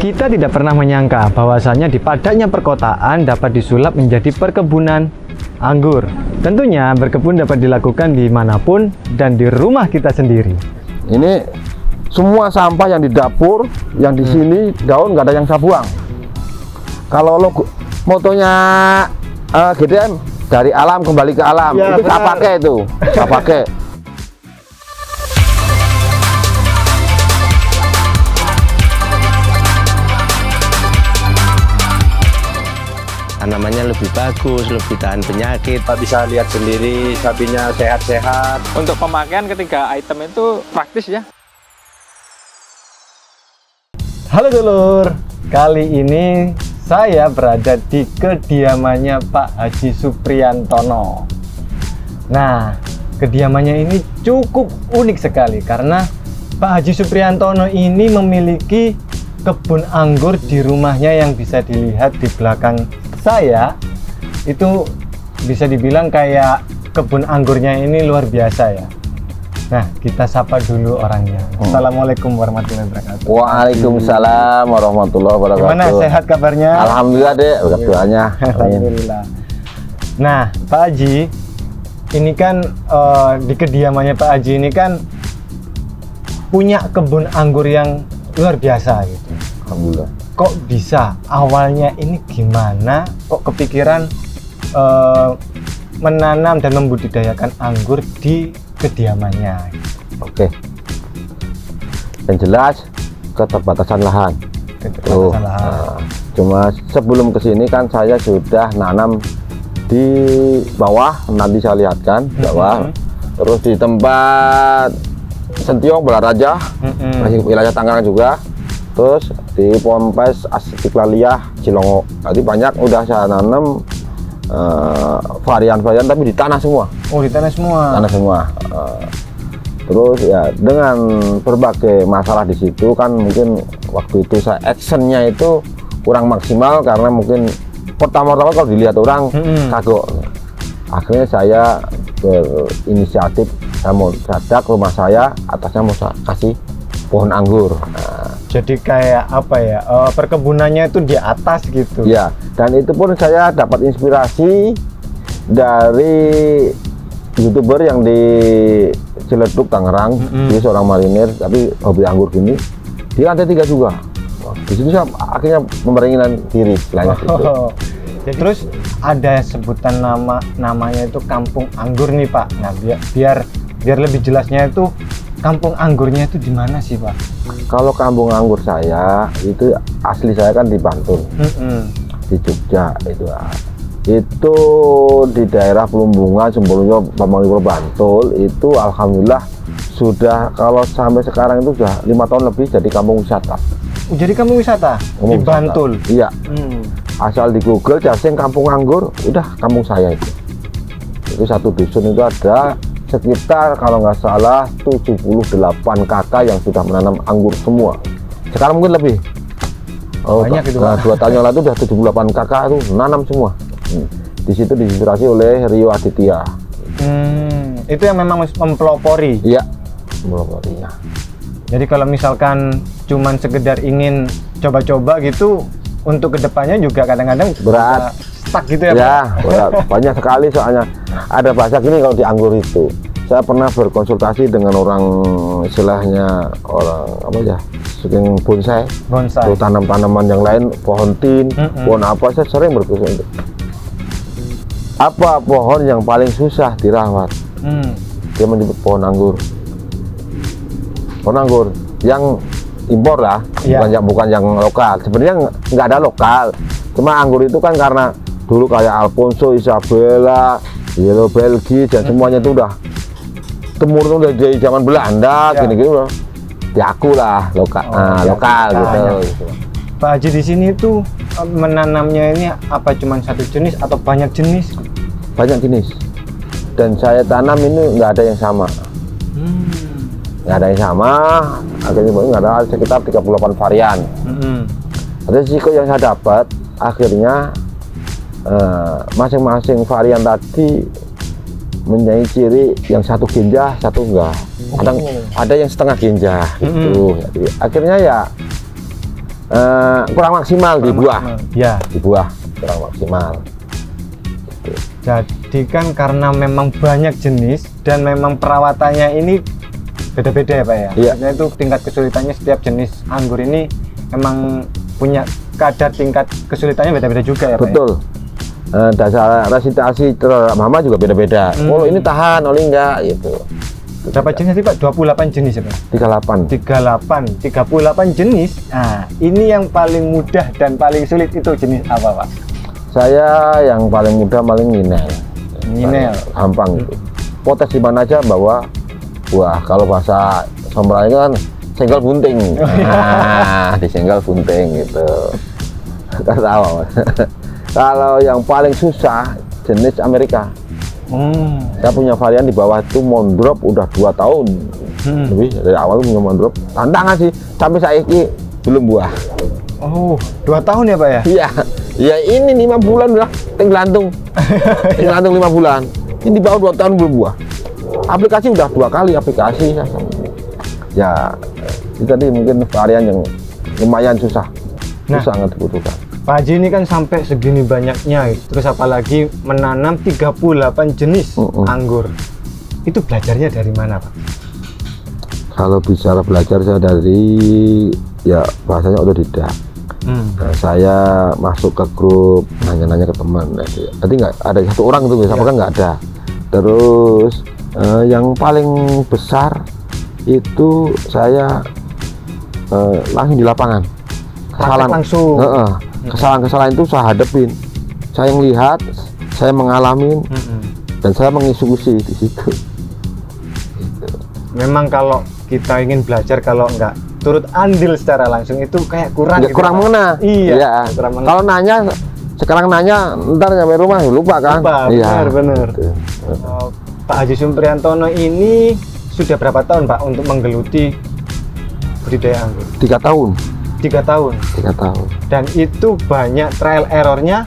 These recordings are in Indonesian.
Kita tidak pernah menyangka bahwasannya di padatnya perkotaan dapat disulap menjadi perkebunan anggur. Tentunya berkebun dapat dilakukan dimanapun dan di rumah kita sendiri. Ini semua sampah yang di dapur, yang di sini daun nggak ada yang saya buang. Kalau logo motonya GDM dari alam kembali ke alam, ya, itu saya pakai itu, saya pakai. Tanamannya lebih bagus, lebih tahan penyakit. Kita bisa lihat sendiri sapinya sehat-sehat. Untuk pemakaian ketiga item itu praktis ya. Halo dulur, kali ini saya berada di kediamannya Pak Haji Supriyantono. Nah, kediamannya ini cukup unik sekali karena Pak Haji Supriyantono ini memiliki kebun anggur di rumahnya yang bisa dilihat di belakang saya. Itu bisa dibilang kayak kebun anggurnya ini luar biasa ya. Nah, kita sapa dulu orangnya. Assalamualaikum warahmatullahi wabarakatuh. Waalaikumsalam warahmatullahi wabarakatuh. Gimana, sehat kabarnya? Alhamdulillah dek, berkat doanya. Alhamdulillah. Nah, Pak Haji, ini kan di kediamannya Pak Haji ini kan punya kebun anggur yang luar biasa gitu. Alhamdulillah. Kok bisa? Awalnya ini gimana? Kok kepikiran menanam dan membudidayakan anggur di kediamannya? Oke. Yang jelas keterbatasan lahan. Keterbatasan lahan. Cuma sebelum kesini kan saya sudah nanam di bawah, nanti saya lihatkan bawah. Terus di tempat Sentiong, Balaraja, masih wilayah Tangerang juga. Terus di Pompes Istiqlaliyah, Cilongo. Tadi banyak udah saya nanam varian-varian tapi di tanah semua. Oh, di tanah semua. Tanah semua. Terus ya dengan berbagai masalah di situ kan mungkin waktu itu saya actionnya itu kurang maksimal karena mungkin pertama-tama kalau dilihat orang kagok. Akhirnya saya berinisiatif, saya mau jadak rumah saya, atasnya mau saya kasih pohon anggur. Jadi kayak apa ya, perkebunannya itu di atas gitu ya. Dan itu pun saya dapat inspirasi dari YouTuber yang di Ciledug, Tangerang. Dia seorang marinir tapi hobi anggur gini, di lantai 3 juga. Di situ saya akhirnya memeringinkan diri istilahnya gitu. Ya, terus ada sebutan namanya itu Kampung Anggur nih Pak. Nah, biar lebih jelasnya itu kampung anggurnya itu di mana sih Pak? Kalau kampung anggur saya itu asli saya kan di Bantul, di Jogja itu di daerah Plumbungan, Sembulunyo, Pamanglipur, Bantul itu alhamdulillah sudah kalau sampai sekarang itu sudah 5 tahun lebih jadi kampung wisata. Jadi kampung wisata di Bantul? Iya. Asal di Google casing kampung anggur, udah kampung saya itu. Itu satu dusun itu ada sekitar kalau nggak salah 78 kakak yang sudah menanam anggur semua. Sekarang mungkin lebih. Banyak itu. Nah, 2 tahun yang lalu udah 78 kakak itu menanam semua. Di situ diinspirasi oleh Rio Aditya. Itu yang memang mempelopori. Iya, mempelopori. Ya. Jadi kalau misalkan cuman sekedar ingin coba-coba gitu, untuk kedepannya juga kadang-kadang berat. Stuck gitu ya, ya Pak? Banyak sekali soalnya. Ada bahasa gini kalau di anggur itu. Saya pernah berkonsultasi dengan orang istilahnya orang apa ya, sering bonsai. Terus tanam-tanaman yang lain, pohon tin, pohon apa, saya sering berkonsultasi. Apa pohon yang paling susah dirawat? Dia menyebut pohon anggur. Pohon anggur yang impor lah, bukan yang lokal. Sebenarnya nggak ada lokal. Cuma anggur itu kan karena dulu kayak Alfonso, Isabella, Yellow Belgies dan semuanya itu udah temurun dari zaman Belanda, gini-gini udah diaku lah lokal gitu. Pak Haji di sini tuh menanamnya ini apa cuman satu jenis atau banyak jenis? Banyak jenis. Dan saya tanam ini nggak ada yang sama. Nggak ada yang sama. Akhirnya nggak ada, sekitar 38 varian. Risiko yang saya dapat akhirnya masing-masing varian tadi mempunyai ciri yang satu genjah, satu enggak. Kadang ada yang setengah genjah gitu. Jadi, akhirnya ya kurang maksimal di buah. Ya. Di buah kurang maksimal. Jadi kan karena memang banyak jenis dan memang perawatannya ini beda-beda ya Pak ya? Iya. Maksudnya itu tingkat kesulitannya setiap jenis anggur ini memang punya kadar tingkat kesulitannya beda-beda juga ya Pak Betul. Dasar resistensi terhadap hama juga beda-beda. Oh ini tahan, oh ini enggak gitu. ya? Berapa jenis sih Pak? 28 jenis ya Pak? 38. 38 jenis. Nah ini yang paling mudah dan paling sulit itu jenis apa Pak? Saya yang paling mudah paling nginel. Nginel. Gampang itu. Potes di mana aja bawa buah. Kalau bahasa Sombra itu kan senggol bunting. Nah, disenggol bunting gitu. Nggak tahu. Kalau yang paling susah jenis Amerika. Saya punya varian di bawah itu Mondrop udah 2 tahun. Lebih dari awal punya Mondrop. Tantangan sih sampai saya ini belum buah. Oh, 2 tahun ya Pak ya? Iya. Ya ini 5 bulan udah tinggelantung. Tinggelantung 5 bulan. Ini di bawah 2 tahun belum buah. Aplikasi udah 2 kali aplikasi. Ya, itu tadi mungkin varian yang lumayan susah. Nah. Sangat dibutuhkan. Pak Haji ini kan sampai segini banyaknya, terus apalagi menanam 38 jenis anggur. Itu belajarnya dari mana Pak? Kalau bicara belajar saya dari ya bahasanya otodidak. Nah, saya masuk ke grup nanya-nanya ke teman. Jadi nggak ada satu orang tuh biasa kan nggak ada. Terus yang paling besar itu saya langsung di lapangan. Kesalahan langsung. Kesalahan-kesalahan itu saya hadepin. Saya melihat, saya mengalami, dan saya mengeksekusi di situ. Memang kalau kita ingin belajar kalau nggak turut andil secara langsung itu kayak kurang Ya, gitu, kurang Pak. mengena. Iya, kurang mengena. Kalau nanya sekarang nanya ntar nyampe rumah lupa kan. Lupa, benar. Pak Haji Supriantono ini sudah berapa tahun Pak untuk menggeluti budidaya anggur? 3 tahun. 3 tahun. 3 tahun. Dan itu banyak trial errornya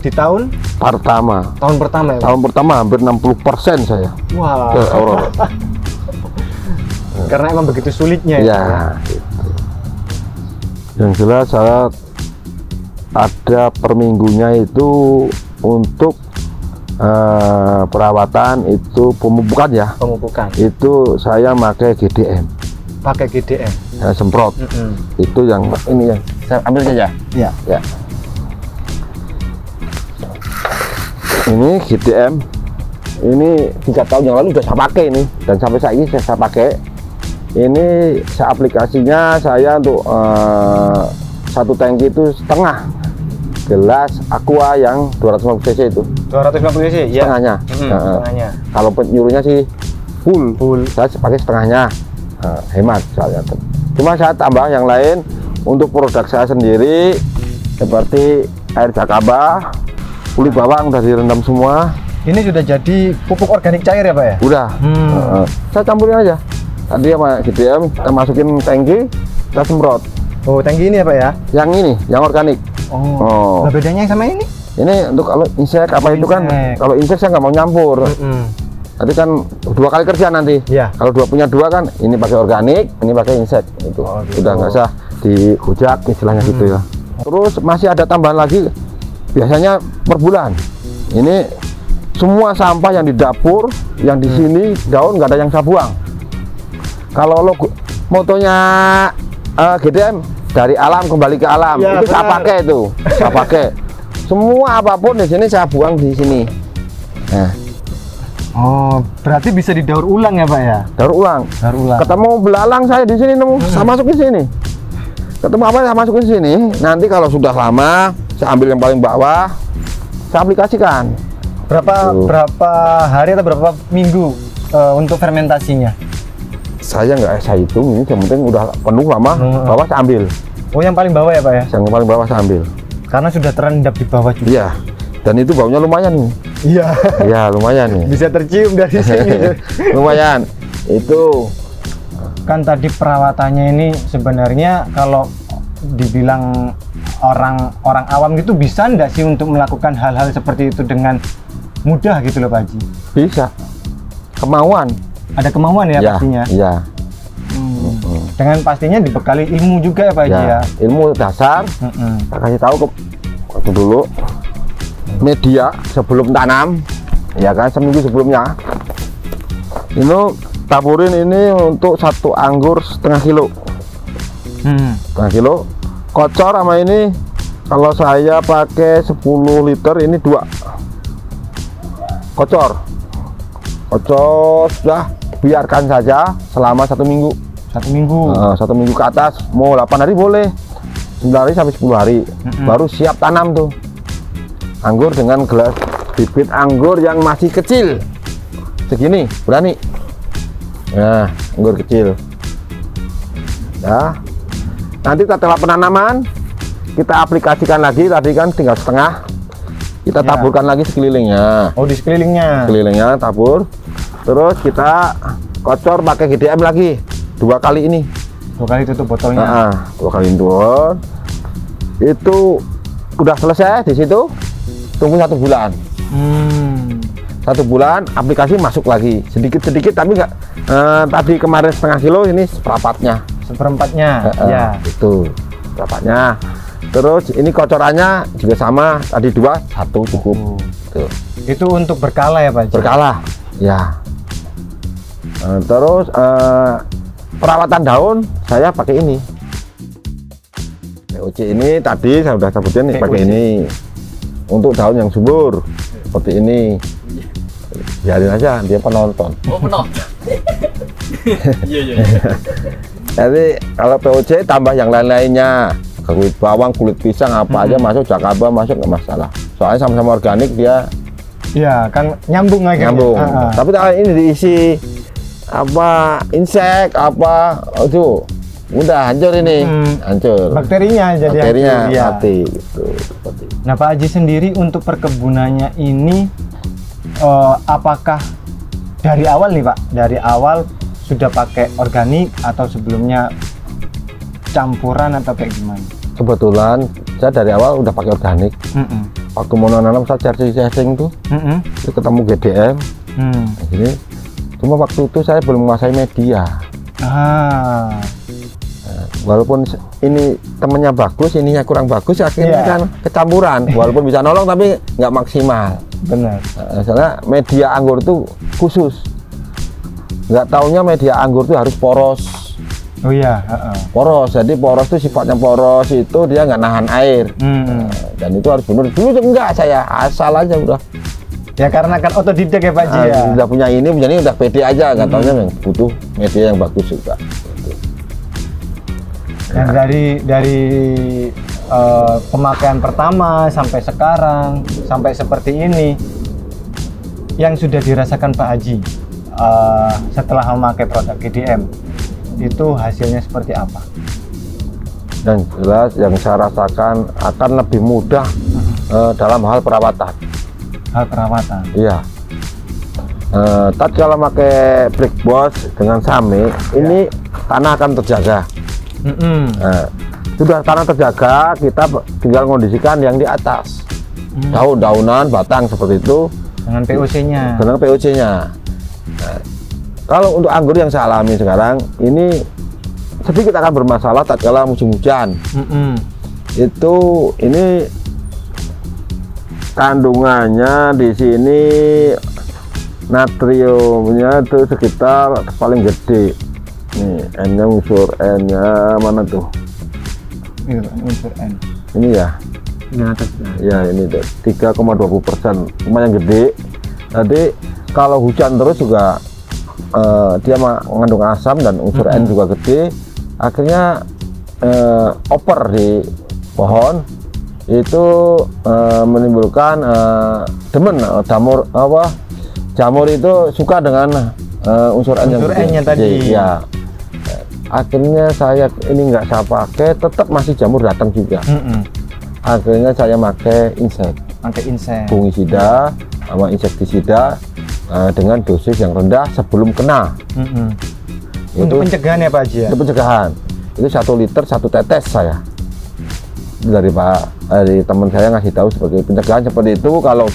di tahun Pertama. pertama ya Pak? Tahun pertama hampir 60% saya. Wah. Error. Karena emang begitu sulitnya Ya. Pak, ya. Yang jelas saya ada per minggunya itu untuk perawatan itu pemupukan ya. Pemupukan. Itu saya pakai GDM. Pakai GDM. Ya, semprot. Itu yang ini yang saya ambil saja. Iya. Ya. Ini GDM. Ini 3 tahun yang lalu sudah saya pakai ini dan sampai saat ini saya pakai. Ini saya aplikasinya saya untuk 1 tangki itu setengah gelas aqua yang 250 cc itu. 250 cc ya. Setengahnya. Setengahnya. Kalau penyuruhnya sih full. Saya pakai setengahnya. Hemat soalnya. Cuma saya tambah yang lain untuk produk saya sendiri seperti air jakaba, kulit bawang udah direndam semua. Ini sudah jadi pupuk organik cair ya Pak ya? Udah. Saya campurin aja. Tadi sama GDM kita masukin tangki, kita semprot. Oh, tangki ini ya Pak ya? Yang ini, yang organik. Oh. Nah, bedanya sama ini? Ini untuk kalau insek apa itu kan? Kalau insek saya nggak mau nyampur. Nanti kan 2 kali kerja nanti. Iya. Kalau punya 2 kan, ini pakai organik, ini pakai insek. Itu gitu. udah nggak usah dihujat istilahnya gitu ya. Terus masih ada tambahan lagi, biasanya per bulan. Ini semua sampah yang di dapur, yang di sini daun nggak ada yang saya buang. Kalau logo motonya GDM dari alam kembali ke alam, Ya, itu saya benar. pakai itu, saya pakai. Semua apapun di sini saya buang di sini. Nah, Oh, berarti bisa didaur ulang ya Pak ya? daur ulang. Daur ulang. Ketemu belalang saya di sini nemu, saya masuk ke sini. Ketemu apa saya masuk ke sini. Nanti kalau sudah lama, saya ambil yang paling bawah, saya aplikasikan. Berapa hari atau berapa minggu untuk fermentasinya? Saya nggak saya hitung, ini yang penting udah penuh lama, bawah saya ambil. Oh, yang paling bawah ya Pak ya? Yang paling bawah saya ambil. Karena sudah terendap di bawah juga. Iya. Dan itu baunya lumayan nih. Iya. Iya, lumayan nih. Bisa tercium dari sini. Lumayan. Itu Kan tadi perawatannya ini sebenarnya kalau dibilang orang awam gitu bisa nggak sih untuk melakukan hal-hal seperti itu dengan mudah gitu loh Pak Haji? bisa. Kemauan. Ada kemauan ya pastinya. Iya. Dengan pastinya dibekali ilmu juga ya Pak Haji ya. Ilmu dasar. Saya kasih tahu waktu dulu media sebelum tanam, ya kan, seminggu sebelumnya. Ini taburin ini untuk 1 anggur setengah kilo. Setengah kilo. Kocor sama ini, kalau saya pakai 10 liter ini 2. Kocor sudah biarkan saja selama 1 minggu. 1 minggu. 1 minggu ke atas, mau 8 hari boleh, 9 hari sampai 10 hari, baru siap tanam tuh. Anggur dengan gelas bibit anggur yang masih kecil, segini, berani. Nah, anggur kecil. Nah, nanti setelah penanaman kita aplikasikan lagi, tadi kan tinggal setengah, kita taburkan lagi sekelilingnya. Oh, di sekelilingnya. Sekelilingnya tabur, terus kita kocor pakai GDM lagi 2 kali ini. 2 kali tutup botolnya. 2 kali tutup. Itu udah selesai di situ. Tunggu 1 bulan. 1 bulan aplikasi masuk lagi sedikit-sedikit, tapi nggak tadi kemarin setengah kilo, ini seperempatnya. Ya. Itu seperempatnya. Terus ini kocorannya juga sama, tadi 2, 1 cukup. Tuh. Itu untuk berkala ya Pak Haji? Berkala, ya. Terus perawatan daun saya pakai ini. POC ini tadi saya sudah sebutin nih, pakai ini untuk daun yang subur seperti ini. Biarin aja dia penonton. Oh, penonton. Iya. Jadi kalau POC tambah yang lain-lainnya, kulit bawang, kulit pisang, apa aja masuk, jakaba masuk, nggak masalah. Soalnya sama-sama organik dia. Iya, kan nyambung lagi. Nyambung. Tapi kalau ini diisi apa insek apa itu udah hancur ini, hancur. Bakterinya jadi mati gitu. Nah Pak Haji sendiri untuk perkebunannya ini apakah dari awal nih Pak, dari awal sudah pakai organik atau sebelumnya campuran atau kayak gimana? Kebetulan saya dari awal udah pakai organik. Waktu mau nanam saya cacing tuh, itu ketemu GDM. Jadi, cuma waktu itu saya belum menguasai media. Walaupun ini temennya bagus, ininya kurang bagus, akhirnya kan kecampuran. Walaupun bisa nolong tapi nggak maksimal. Benar. Soalnya media anggur itu khusus. Nggak taunya media anggur itu harus poros. Oh iya. Poros. Jadi poros itu sifatnya poros itu dia nggak nahan air. Dan itu harus benar. Dulu enggak, saya asal aja udah. Ya karena kan otodidak ya Pak Haji ya. Udah punya ini udah pede aja, nggak taunya yang butuh media yang bagus juga. Dan dari pemakaian pertama sampai sekarang, sampai seperti ini, yang sudah dirasakan Pak Haji setelah memakai produk GDM, itu hasilnya seperti apa? Dan jelas yang saya rasakan akan lebih mudah dalam hal perawatan. Iya. Tadi kalau pakai Brick Boss dengan Same, ini tanah akan terjaga. Sudah tanah terjaga, kita tinggal kondisikan yang di atas, daun-daunan, batang seperti itu dengan POC-nya. Dengan POC-nya. Kalau untuk anggur yang saya alami sekarang ini sedikit akan bermasalah tatkala musim hujan. Itu ini kandungannya di sini natriumnya itu sekitar paling gede. Nih, N-nya unsur N-nya mana tuh? Iya, unsur N. Ini ya. Ini atasnya. Ya, ini tuh 3,20%, lumayan gede. Jadi kalau hujan terus juga dia mengandung asam dan unsur N juga gede. Akhirnya oper di pohon itu menimbulkan demen jamur itu suka dengan unsur N yang N-nya tadi. Ya. Akhirnya saya ini nggak saya pakai, tetap masih jamur datang juga. Akhirnya saya pakai insek. Fungisida sama insektisida dengan dosis yang rendah sebelum kena. Itu pencegahan ya Pak Haji ya? Itu pencegahan. Itu 1 liter 1 tetes saya. Dari teman saya ngasih tahu sebagai pencegahan seperti itu. Kalau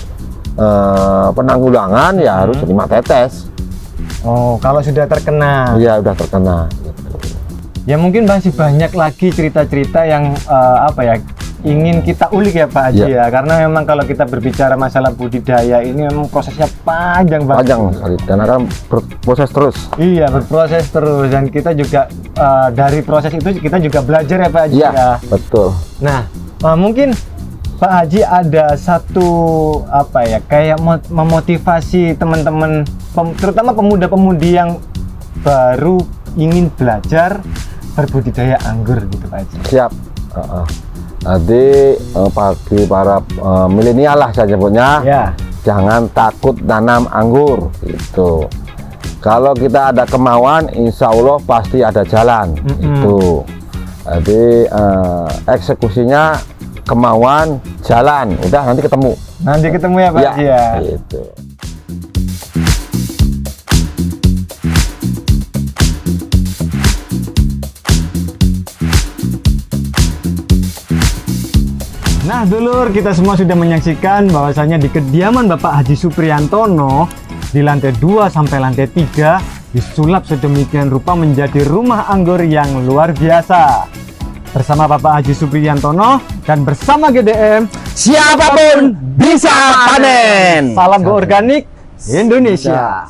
penanggulangan ya harus 5 tetes. Oh, kalau sudah terkena. Iya, udah terkena gitu. Ya mungkin masih banyak lagi cerita-cerita yang apa ya, ingin kita ulik ya Pak Haji ya. Karena memang kalau kita berbicara masalah budidaya ini memang prosesnya panjang banget. Panjang sekali dan akan berproses terus. Iya, berproses terus, dan kita juga dari proses itu kita juga belajar ya Pak Haji Iya, ya. betul. Nah, mungkin Pak Haji ada satu apa ya, kayak memotivasi teman-teman terutama pemuda-pemudi yang baru ingin belajar berbudidaya anggur gitu Pak Haji. Siap. Jadi bagi para milenial lah saya sebutnya, Ya. jangan takut tanam anggur gitu. Kalau kita ada kemauan, insya Allah pasti ada jalan. Itu. Jadi eksekusinya kemauan, jalan, udah nanti ketemu. Nanti ketemu ya Pak Haji ya. Gitu. Nah dulur, kita semua sudah menyaksikan bahwasanya di kediaman Bapak Haji Supriyantono di lantai 2 sampai lantai 3 disulap sedemikian rupa menjadi rumah anggur yang luar biasa. Bersama Bapak Haji Supriyantono dan bersama GDM, Siapapun bisa panen. salam go organik Indonesia.